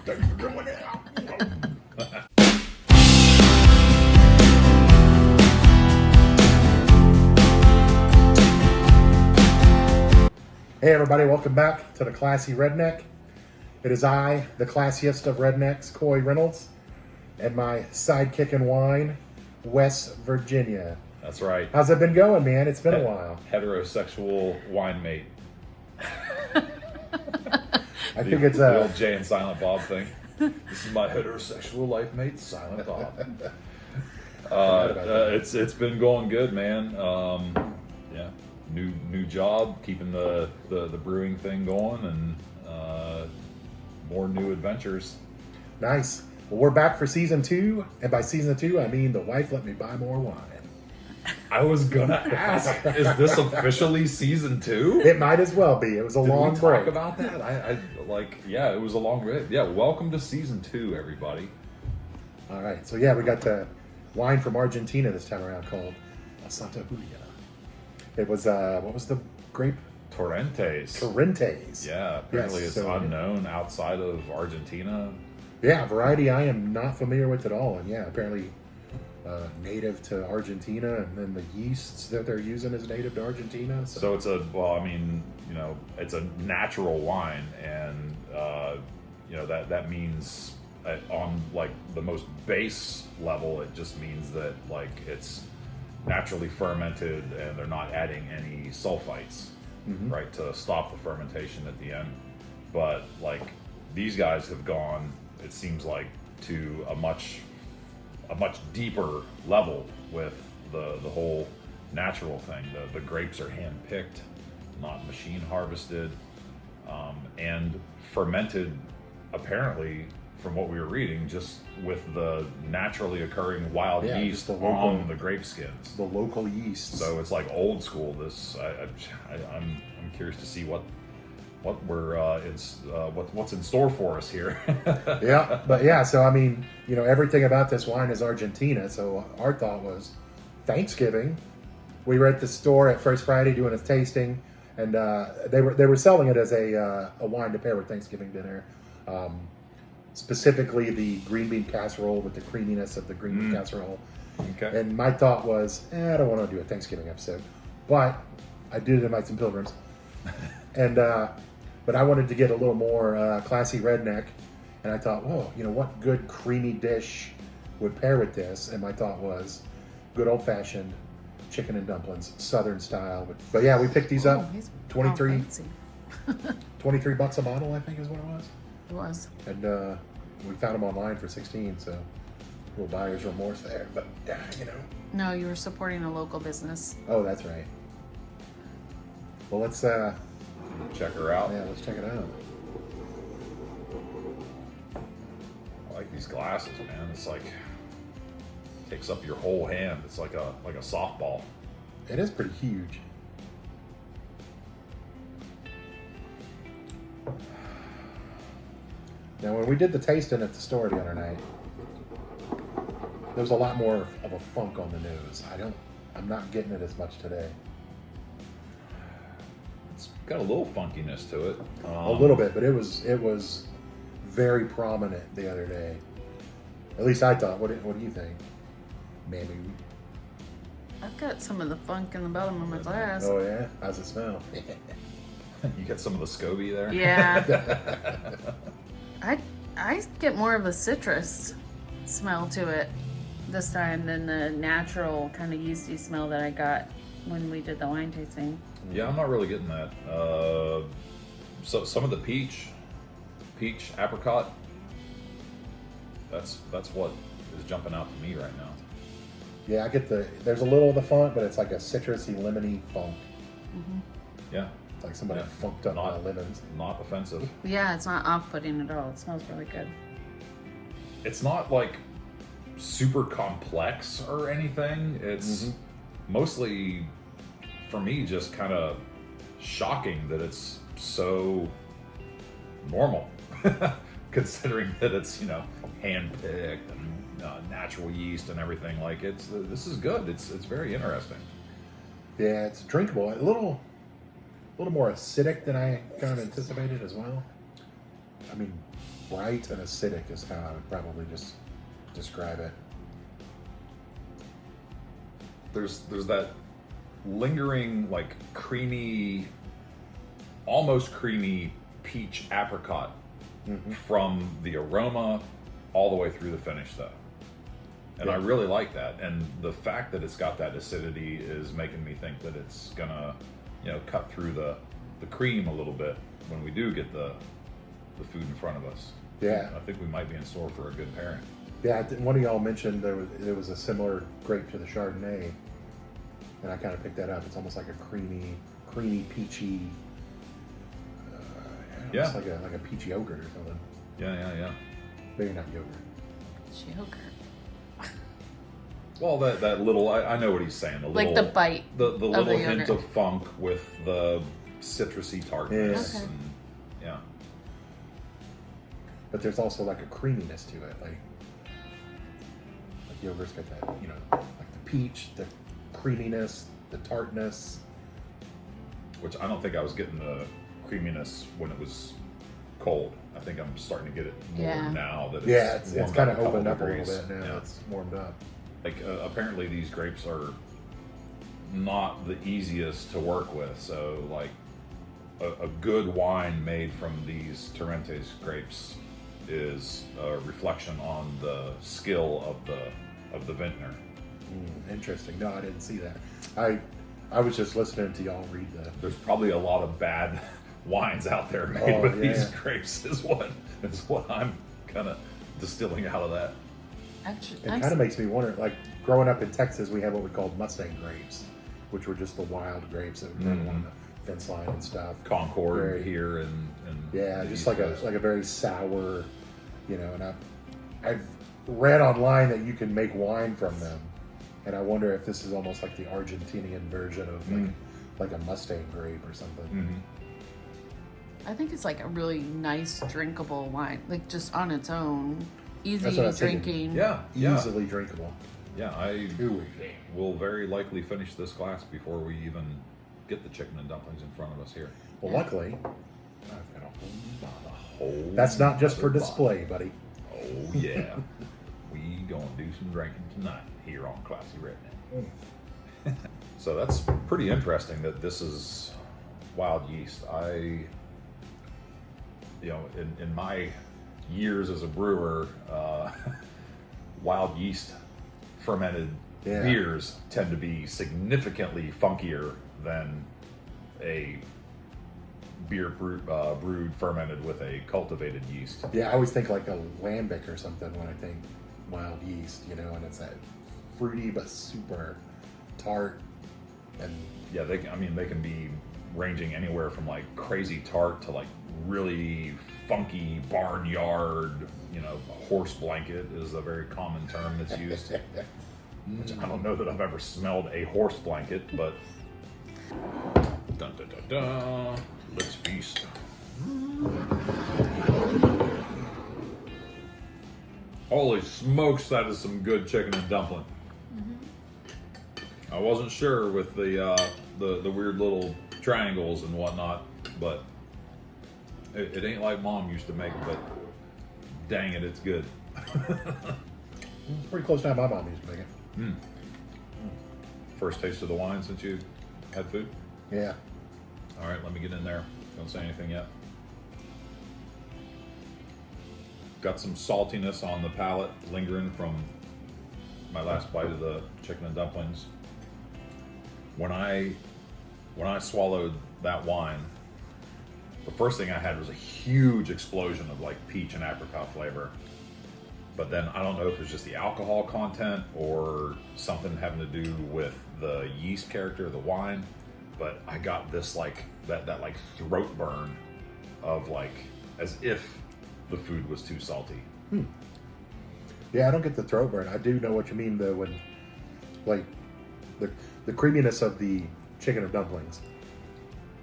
Thanks for coming out. Hey everybody, welcome back to the Classy Redneck. It is I, the classiest of rednecks, Coy Reynolds, and my sidekick in wine, West Virginia. That's right. How's it been going, man? It's been a while. Heterosexual wine mate. I think it's the old Jay and Silent Bob thing. This is my heterosexual life mate, Silent Bob. It's been going good, man. Yeah, new job, keeping the brewing thing going, and more new adventures. Nice. Well, we're back for season 2, and by season 2, I mean the wife let me buy more wine. I was gonna ask, is this officially season 2? It might as well be. It was a long Did we break. talk about that? I yeah, it was a long break. Yeah, welcome to season 2, everybody. All right, so yeah, we got the wine from Argentina this time around called Santa Julia. It was what was the grape? Torrontés. Yeah, apparently Yes, it's unknown outside of Argentina. Yeah, variety I am not familiar with at all, and yeah, apparently native to Argentina, and then the yeasts that they're using is native to Argentina. So it's it's a natural wine, and that means on like the most base level, it just means that like it's naturally fermented, and they're not adding any sulfites, right, to stop the fermentation at the end. But like these guys have gone, it seems like, to a much deeper level with the whole natural thing. The grapes are hand picked, not machine harvested, and fermented, apparently, from what we were reading, just with the naturally occurring wild yeast on the grape skins. The local yeast. So it's like old school. This I'm curious to see what's in store for us here. So I mean, everything about this wine is Argentina. So our thought was Thanksgiving. We were at the store at First Friday doing a tasting, and they were selling it as a wine to pair with Thanksgiving dinner. Specifically, the green bean casserole with the creaminess of the green bean casserole. Okay. And my thought was, I don't want to do a Thanksgiving episode, but I did it in Knights and Pilgrims, and. But I wanted to get a little more classy redneck, and I thought, what good creamy dish would pair with this? And my thought was good old-fashioned chicken and dumplings, Southern style. But yeah, we picked these up, 23 $23 a bottle, I think is what it was. It was. And we found them online for 16, so a little buyer's remorse there. But No, you were supporting a local business. Oh, that's right. Well, let's check her out. Yeah, let's check it out. I like these glasses, man. It's like takes up your whole hand. It's like a softball. It is pretty huge. Now, when we did the tasting at the store the other night, there was a lot more of a funk on the nose. I'm not getting it as much today. It's got a little funkiness to it. A little bit, but it was very prominent the other day. At least I thought. What do you think? Maybe. I've got some of the funk in the bottom of my glass. Oh yeah? How's it smell? You got some of the SCOBY there? Yeah. I get more of a citrus smell to it this time than the natural kind of yeasty smell that I got when we did the wine tasting. Yeah, I'm not really getting that. So some of the peach apricot. That's what is jumping out to me right now. Yeah, I get there's a little of the funk, but it's like a citrusy, lemony funk. Mm-hmm. Yeah. It's like somebody funked up my lemons. Not offensive. Yeah, it's not off-putting at all. It smells really good. It's not like super complex or anything. It's mostly, for me, just kind of shocking that it's so normal, considering that it's hand-picked and natural yeast and everything. Like this is good. It's very interesting. Yeah, it's drinkable. A little more acidic than I kind of anticipated as well. I mean, bright and acidic is how I would probably just describe it. There's that lingering, like, creamy, almost creamy peach apricot from the aroma all the way through the finish, though. And I really like that. And the fact that it's got that acidity is making me think that it's gonna, cut through the cream a little bit when we do get the food in front of us. Yeah. I think we might be in store for a good pairing. Yeah, one of y'all mentioned there was a similar grape to the Chardonnay, and I kind of picked that up. It's almost like a creamy, peachy. Yeah. It's like a peachy yogurt or something. Yeah. Maybe not yogurt. Yogurt. Well, that little, I know what he's saying. Like the bite. The little the hint yogurt. of funk with the citrusy tartness. Yeah. Okay. And, yeah. But there's also like a creaminess to it, like yogurt's got that, like the peach, the creaminess, the tartness. Which I don't think I was getting the creaminess when it was cold. I think I'm starting to get it more now that it's it's warmed kind up of a opened couple up a degrees. little bit now. Yeah. It's warmed up. Like apparently these grapes are not the easiest to work with. So like a good wine made from these Torrontés grapes is a reflection on the skill of the vintner. Interesting. No, I didn't see that. I was just listening to y'all read the. There's probably a lot of bad wines out there made with these yeah. grapes is what I'm kind of distilling out of that. Actually, It kind of makes me wonder. Like growing up in Texas, we had what we called Mustang grapes, which were just the wild grapes that would run along the fence line and stuff. Concord Very- here and Yeah, the just East like Coast. a very sour, and I've read online that you can make wine from them, and I wonder if this is almost like the Argentinian version of like a Mustang grape or something. I think it's like a really nice drinkable wine, like just on its own, easy That's what I was thinking. drinking. Yeah. Easily drinkable. Yeah, I Ooh. will very likely finish this glass before we even get the chicken and dumplings in front of us here. Well, luckily, I've got a whole Whole That's not just for other display, buddy. bottle. Oh yeah, we gonna do some drinking tonight here on Classy Redneck. So that's pretty interesting that this is wild yeast. In my years as a brewer, wild yeast fermented beers tend to be significantly funkier than a beer brewed fermented with a cultivated yeast. Yeah, I always think like a lambic or something when I think wild yeast, and it's that fruity but super tart and Yeah, they can be ranging anywhere from like crazy tart to like really funky barnyard. Horse blanket is a very common term that's used. Which I don't know that I've ever smelled a horse blanket, but dun, dun, dun, dun. Let's feast. Holy smokes, that is some good chicken and dumpling. I wasn't sure with the weird little triangles and whatnot, but it ain't like Mom used to make, but dang it, it's good. it's pretty close to how my mom used to make it. First taste of the wine since you had food? Yeah. All right, let me get in there. Don't say anything yet. Got some saltiness on the palate lingering from my last bite of the chicken and dumplings. When I swallowed that wine, the first thing I had was a huge explosion of like peach and apricot flavor. But then I don't know if it's just the alcohol content or something having to do with the yeast character of the wine, but I got this like that like throat burn of like as if the food was too salty. Yeah, I don't get the throat burn. I do know what you mean though when like the creaminess of the chicken or dumplings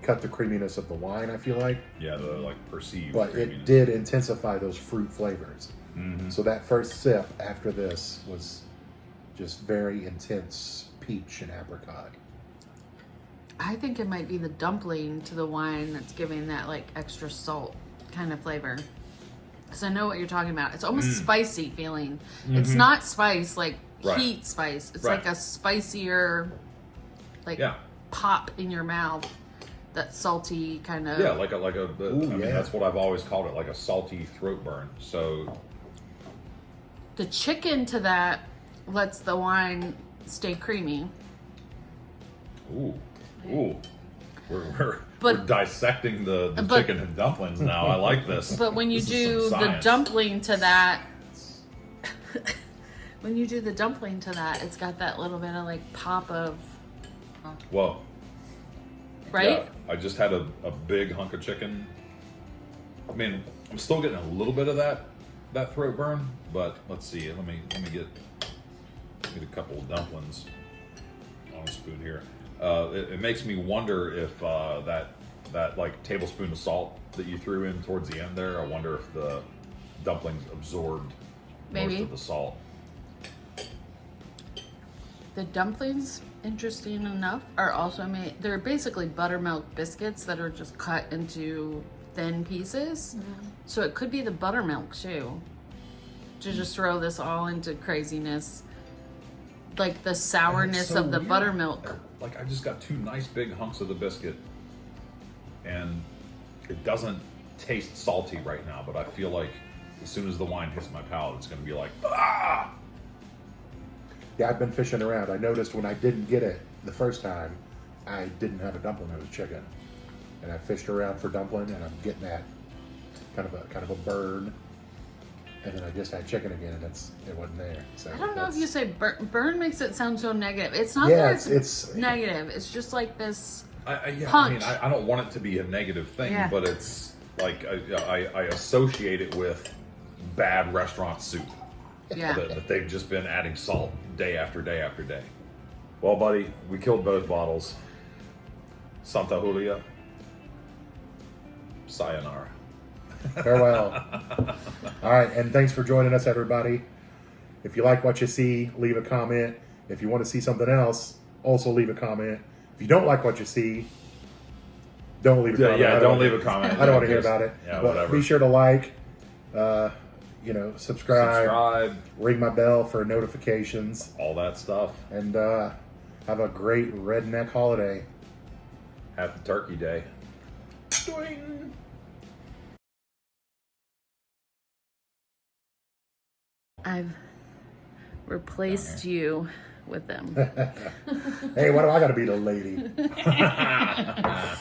cut the creaminess of the wine, I feel like. Yeah, the like perceived But creaminess. it did intensify those fruit flavors. Mm-hmm. So that first sip after this was just very intense peach and apricot. I think it might be the dumpling to the wine that's giving that like extra salt kind of flavor. because I know what you're talking about. It's almost spicy feeling. It's not spice like heat spice. It's like a spicier, like pop in your mouth. That salty kind of. Yeah, like a. I mean, that's what I've always called it, like a salty throat burn. So. The chicken to that lets the wine stay creamy. Ooh. We're dissecting the chicken and dumplings now. I like this. But when you do the dumpling to that, it's got that little bit of like pop of. Whoa. Right? Yeah, I just had a big hunk of chicken. I mean, I'm still getting a little bit of that throat burn, but let's see. Let me get a couple of dumplings on a spoon here. It makes me wonder if that like tablespoon of salt that you threw in towards the end there, I wonder if the dumplings absorbed most of the salt. The dumplings, interesting enough, are also made, they're basically buttermilk biscuits that are just cut into thin pieces. So it could be the buttermilk too, to just throw this all into craziness. Like the sourness of the buttermilk. Like I just got two nice big hunks of the biscuit and it doesn't taste salty right now, but I feel like as soon as the wine hits my palate, it's going to be like, ah! Yeah, I've been fishing around. I noticed when I didn't get it the first time, I didn't have a dumpling. It was chicken, and I fished around for dumpling, and I'm getting that kind of a burn. And then I just had chicken again, and it wasn't there. So I don't know if you say burn makes it sound so negative. It's not that it's negative. It's just like this punch. I don't want it to be a negative thing, but it's like I associate it with bad restaurant soup. Yeah. That they've just been adding salt day after day after day. Well, buddy, we killed both bottles. Santa Julia. Sayonara. Farewell. All right, and thanks for joining us, everybody. If you like what you see, leave a comment. If you want to see something else, also leave a comment. If you don't like what you see, don't leave a comment. Yeah, don't leave a comment. I don't want to hear about it. Yeah, but whatever. Be sure to like, subscribe, ring my bell for notifications, all that stuff, and have a great redneck holiday. Happy Turkey Day. Doing. I've replaced you with them. Hey, why do I got to be the lady?